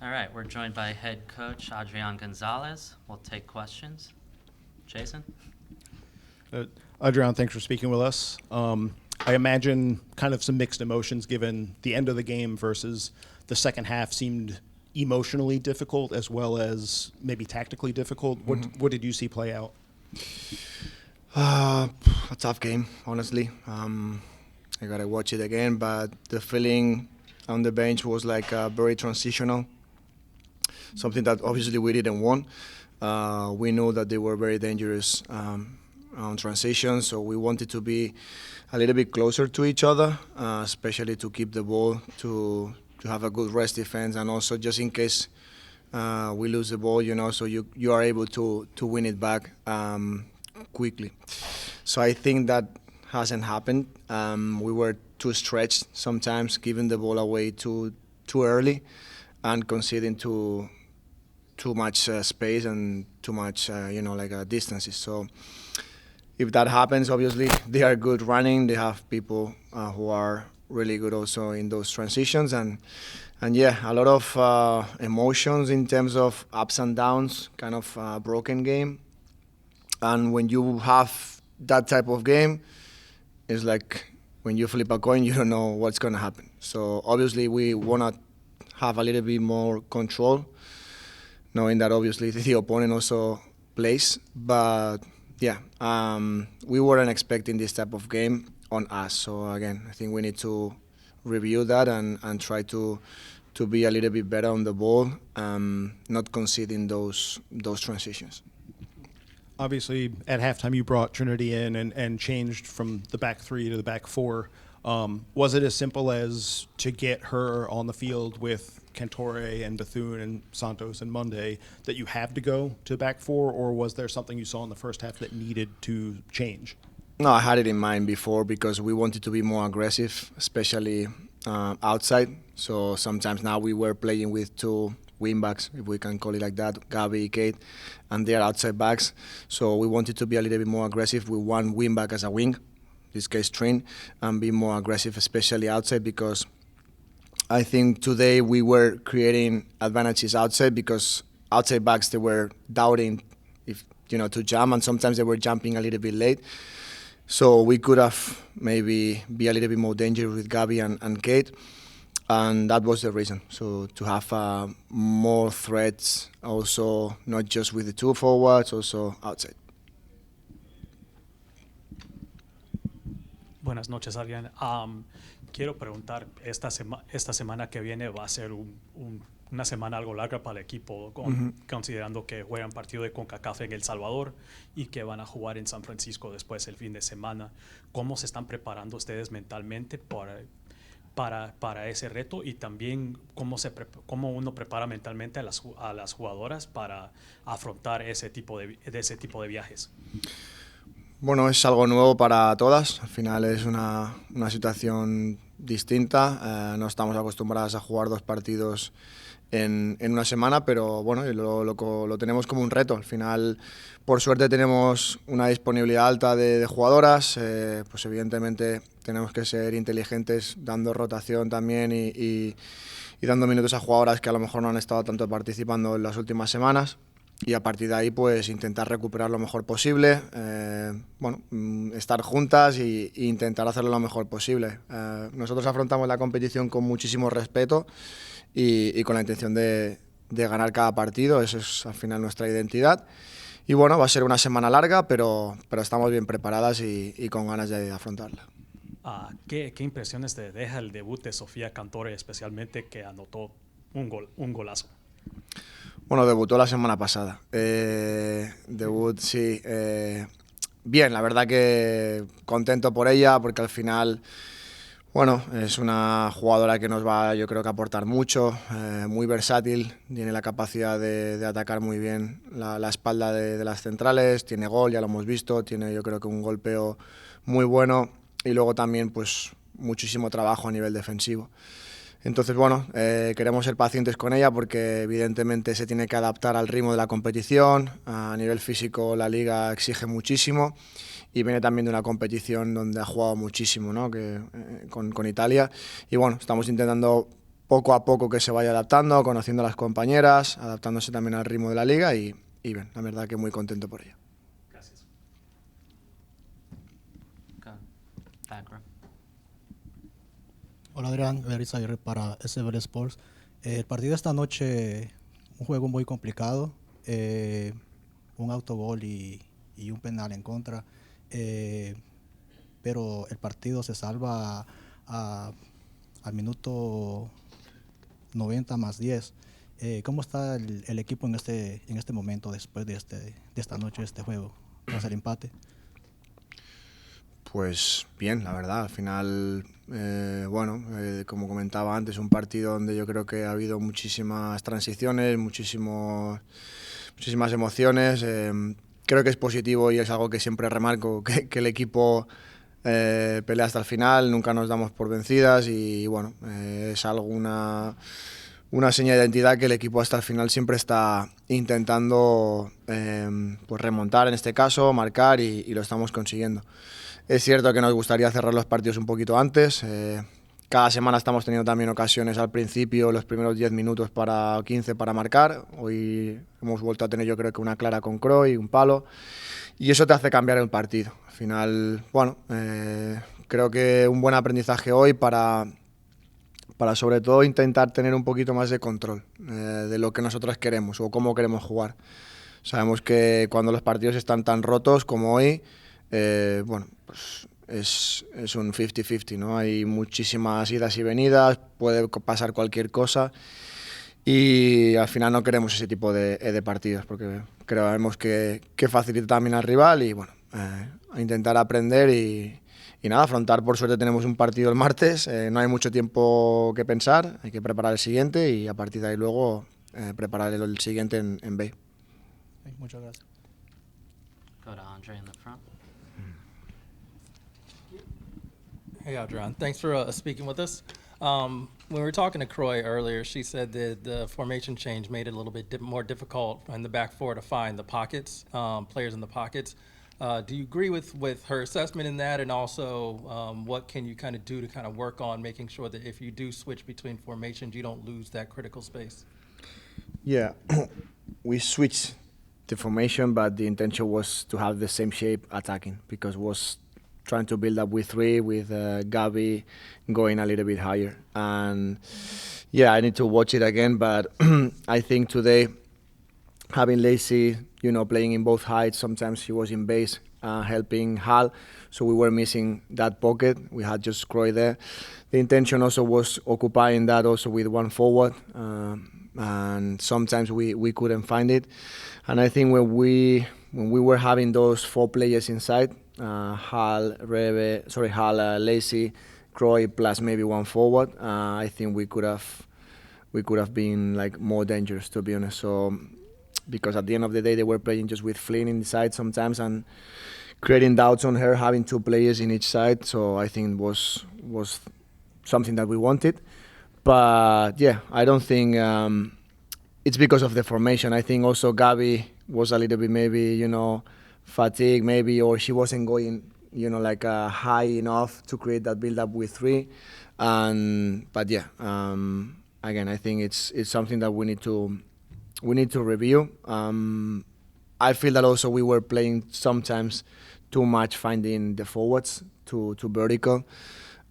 All right, we're joined by head coach Adrián González. We'll take questions. Jason? Adrián, thanks for speaking with us. I imagine kind of some mixed emotions given the end of the game versus the second half seemed emotionally difficult as well as maybe tactically difficult. What did you see play out? A tough game, honestly. I gotta watch it again, but the feeling on the bench was like very transitional. Something that obviously we didn't want. We know that they were very dangerous on transition, so we wanted to be a little bit closer to each other, especially to keep the ball, to have a good rest defense, and also just in case we lose the ball, so you are able to win it back quickly. So I think that hasn't happened. We were too stretched sometimes, giving the ball away too early and conceding too much space and too much distances. So if that happens, obviously they are good running. They have people who are really good also in those transitions, and yeah, a lot of emotions in terms of ups and downs, kind of broken game. And when you have that type of game, it's like when you flip a coin, you don't know what's going to happen. So obviously we want to have a little bit more control, knowing that obviously the opponent also plays. But yeah, we weren't expecting this type of game on us. So again, I think we need to review that and try to be a little bit better on the ball, not conceding those transitions. Obviously, at halftime, you brought Trinity in and changed from the back three to the back four. Was it as simple as to get her on the field with Cantore and Bethune and Santos and Monday that you have to go to back four, or was there something you saw in the first half that needed to change? No, I had it in mind before because we wanted to be more aggressive, especially outside. So sometimes now we were playing with two wingbacks, if we can call it like that, Gabi, Kate, and they are outside backs. So we wanted to be a little bit more aggressive with one wingback as a wing, this case Trin, and be more aggressive, especially outside, because I think today we were creating advantages outside because outside backs, they were doubting if to jump, and sometimes they were jumping a little bit late. So we could have maybe be a little bit more dangerous with Gabi and Kate. And that was the reason. So to have more threats, also not just with the two forwards, also outside. Buenas noches, Adrián. Quiero preguntar, esta semana que viene va a ser una semana algo larga para el equipo, considerando que juegan partido de CONCACAF en El Salvador y que van a jugar en San Francisco después el fin de semana. ¿Cómo se están preparando ustedes mentalmente para ese reto, y también cómo uno prepara mentalmente a las jugadoras para afrontar ese tipo de viajes? Bueno, es algo nuevo para todas. Al final es una situación distinta. No estamos acostumbradas a jugar dos partidos en una semana, pero bueno, lo tenemos como un reto. Al final, por suerte, tenemos una disponibilidad alta de jugadoras. Pues evidentemente tenemos que ser inteligentes, dando rotación también y dando minutos a jugadoras que a lo mejor no han estado tanto participando en las últimas semanas. Y a partir de ahí, pues intentar recuperar lo mejor posible, estar juntas e intentar hacerlo lo mejor posible. Nosotros afrontamos la competición con muchísimo respeto y con la intención de ganar cada partido. Eso es al final nuestra identidad. Y bueno, va a ser una semana larga, pero estamos bien preparadas y con ganas de afrontarla. ¿Qué impresiones te deja el debut de Sofía Cantore, especialmente que anotó un golazo? Bueno, debutó la semana pasada. Debut, sí. Bien, la verdad que contento por ella porque al final, bueno, es una jugadora que nos va, yo creo que aportar mucho, muy versátil, tiene la capacidad de atacar muy bien la espalda de las centrales, tiene gol, ya lo hemos visto, tiene yo creo que un golpeo muy bueno y luego también pues muchísimo trabajo a nivel defensivo. Entonces, bueno, queremos ser pacientes con ella porque evidentemente se tiene que adaptar al ritmo de la competición. A nivel físico la liga exige muchísimo y viene también de una competición donde ha jugado muchísimo, ¿no? Con Italia. Y bueno, estamos intentando poco a poco que se vaya adaptando, conociendo a las compañeras, adaptándose también al ritmo de la liga y bien, la verdad que muy contento por ella. Gracias. Go. Back row. Hola Adrián, Larissa Aguirre para SBL Sports. El partido de esta noche, un juego muy complicado, un autogol y un penal en contra, pero el partido se salva al minuto 90 más 10. ¿Cómo está el equipo en este momento después de esta noche, de este juego, tras el empate? Pues bien, la verdad, al final, como comentaba antes, un partido donde yo creo que ha habido muchísimas transiciones, muchísimas emociones. Creo que es positivo y es algo que siempre remarco, que el equipo pelea hasta el final, nunca nos damos por vencidas y bueno, es algo una seña de identidad que el equipo hasta el final siempre está intentando pues remontar en este caso, marcar y lo estamos consiguiendo. Es cierto que nos gustaría cerrar los partidos un poquito antes. Cada semana estamos teniendo también ocasiones al principio, los primeros 10 minutos para 15 para marcar. Hoy hemos vuelto a tener yo creo que una clara con Croy, un palo. Y eso te hace cambiar el partido. Al final, bueno, creo que un buen aprendizaje hoy para sobre todo intentar tener un poquito más de control de lo que nosotros queremos o cómo queremos jugar. Sabemos que cuando los partidos están tan rotos como hoy, pues es un 50-50, ¿no? Hay muchísimas idas y venidas, puede pasar cualquier cosa y al final no queremos ese tipo de partidos porque creemos que facilita también al rival y bueno, a intentar aprender y nada, afrontar. Por suerte tenemos un partido el martes, no hay mucho tiempo que pensar, hay que preparar el siguiente y a partir de ahí luego preparar el siguiente en B. Muchas gracias. Go to Andre in the front. Hey, Adrián. Thanks for speaking with us. When we were talking to Croy earlier, she said that the formation change made it a little bit more difficult in the back four to find the pockets, players in the pockets. Do you agree with her assessment in that? And also, what can you kind of do to kind of work on making sure that if you do switch between formations, you don't lose that critical space? Yeah, we switched the formation, but the intention was to have the same shape attacking because was trying to build up with three, with Gabi going a little bit higher. And yeah, I need to watch it again, but I think today having Lacey, playing in both heights, sometimes she was in base helping Hal, so we were missing that pocket. We had just Croy there. The intention also was occupying that also with one forward, and sometimes we couldn't find it. And I think when we were having those four players inside, Hal, Lacey, Croy, plus maybe one forward, I think we could have been like more dangerous, to be honest. So because at the end of the day they were playing just with Flynn inside sometimes and creating doubts on her having two players in each side. So I think was something that we wanted. But yeah, I don't think it's because of the formation. I think also Gabi was a little bit maybe fatigued maybe, or she wasn't going high enough to create that build up with three. But yeah, again, I think it's something that we need to review. I feel that also we were playing sometimes too much finding the forwards to vertical,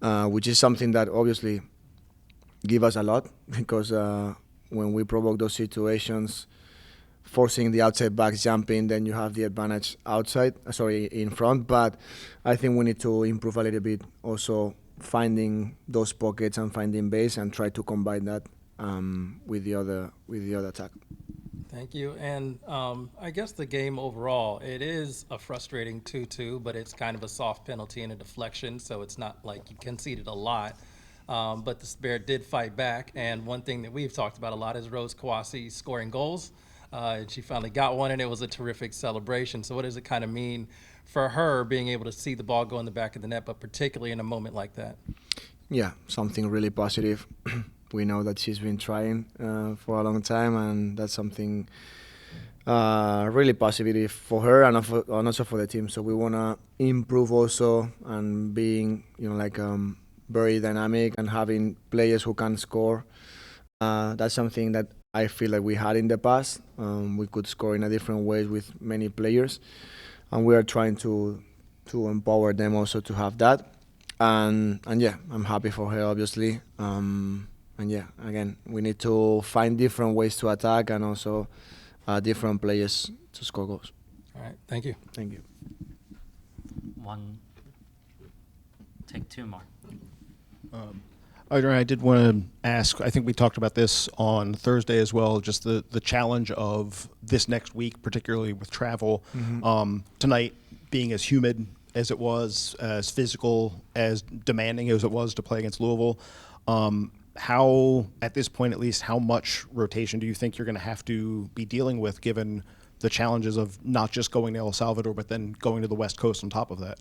which is something that obviously give us a lot because when we provoke those situations, forcing the outside backs jumping, then you have the advantage in front. But I think we need to improve a little bit also finding those pockets and finding base and try to combine that with the other attack. Thank you. And I guess the game overall, it is a frustrating 2-2, but it's kind of a soft penalty and a deflection, so it's not like you conceded a lot. But the Spirit did fight back, and one thing that we've talked about a lot is Rose Kawasi scoring goals. And she finally got one, and it was a terrific celebration. So what does it kind of mean for her being able to see the ball go in the back of the net, but particularly in a moment like that? Yeah, something really positive. We know that she's been trying for a long time, and that's something really positive for her and also for the team. So we want to improve also and being, very dynamic and having players who can score. That's something that I feel like we had in the past. We could score in a different ways with many players, and we are trying to empower them also to have that. And yeah, I'm happy for her, obviously. And yeah, again, we need to find different ways to attack and also different players to score goals. All right, thank you. Thank you. Take two more. Adrián, I did want to ask, I think we talked about this on Thursday as well, just the challenge of this next week, particularly with travel. Tonight being as humid as it was, as physical, as demanding as it was to play against Louisville. How, at this point at least, how much rotation do you think you're going to have to be dealing with given the challenges of not just going to El Salvador, but then going to the West Coast on top of that?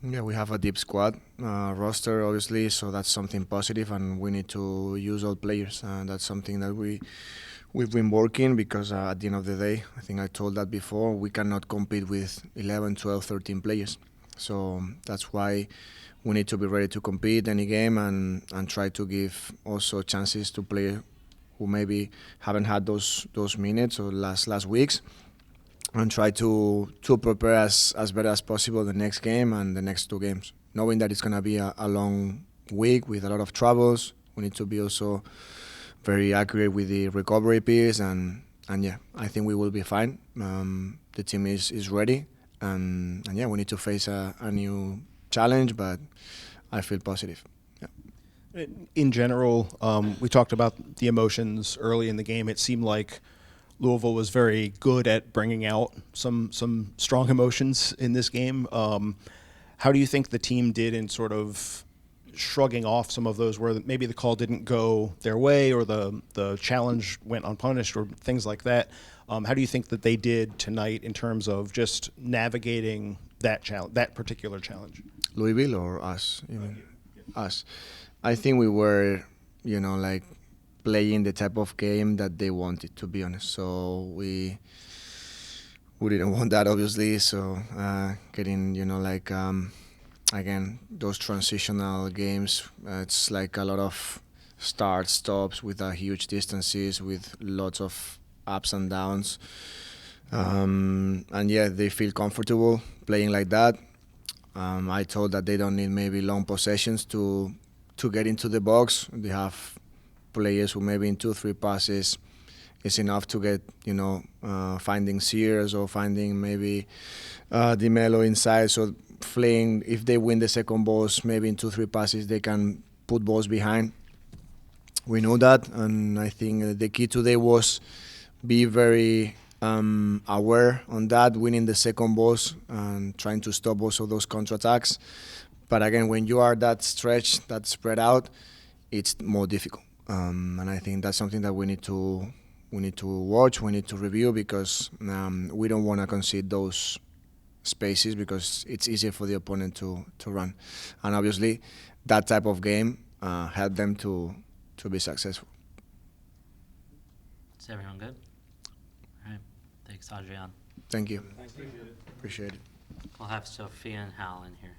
Yeah, we have a deep squad roster, obviously, so that's something positive, and we need to use all players. That's something that we've been working because at the end of the day, I think I told that before, we cannot compete with 11, 12, 13 players. So that's why we need to be ready to compete any game and try to give also chances to players who maybe haven't had those minutes or last weeks, and try to prepare as better as possible the next game and the next two games. Knowing that it's going to be a long week with a lot of troubles, we need to be also very accurate with the recovery piece, and yeah, I think we will be fine. The team is ready, and yeah, we need to face a new challenge, but I feel positive. Yeah. In general, we talked about the emotions early in the game. It seemed like Louisville was very good at bringing out some strong emotions in this game. How do you think the team did in sort of shrugging off some of those where maybe the call didn't go their way or the challenge went unpunished or things like that? How do you think that they did tonight in terms of just navigating that particular challenge? Louisville or us? You mean? Us. I think we were, like playing the type of game that they wanted, to be honest. So we didn't want that, obviously. So getting, again, those transitional games, it's like a lot of start stops with huge distances, with lots of ups and downs. And yeah, they feel comfortable playing like that. I told that they don't need maybe long possessions to get into the box. They have players who maybe in 2-3 passes is enough to get, finding Sears or finding maybe Di Mello inside. So playing, if they win the second balls, maybe in 2-3 passes they can put balls behind. We know that, and I think the key today was be very aware on that, winning the second balls and trying to stop also those counterattacks. But again, when you are that stretched, that spread out, it's more difficult. And I think that's something that we need to watch, we need to review, because we don't want to concede those spaces because it's easier for the opponent to run. And obviously, that type of game helped them to be successful. Is everyone good? All right. Thanks, Adrián. Thank you. Appreciate it. We'll have Sophia and Hal in here.